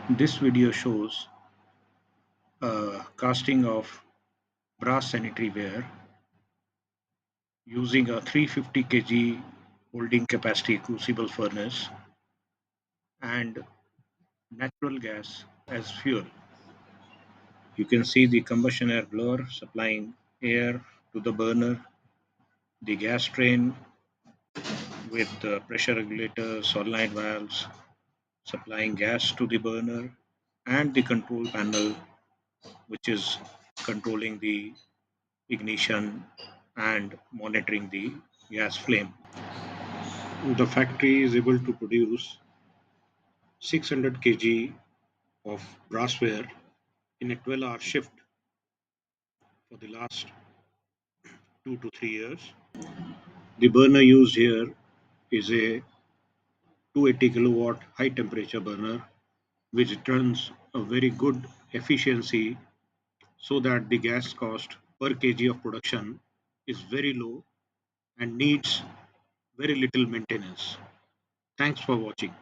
This video shows casting of brass sanitary ware using a 350 kg holding capacity crucible furnace and natural gas as fuel. You can see the combustion air blower supplying air to the burner, the gas train with the pressure regulators, solenoid valves supplying gas to the burner, and the control panel which is controlling the ignition and monitoring the gas flame. The factory is able to produce 600 kg of brassware in a 12-hour shift for the last 2 to 3 years. The burner used here is a 280 kilowatt high temperature burner which runs a very good efficiency so that the gas cost per kg of production is very low and needs very little maintenance. Thanks for watching.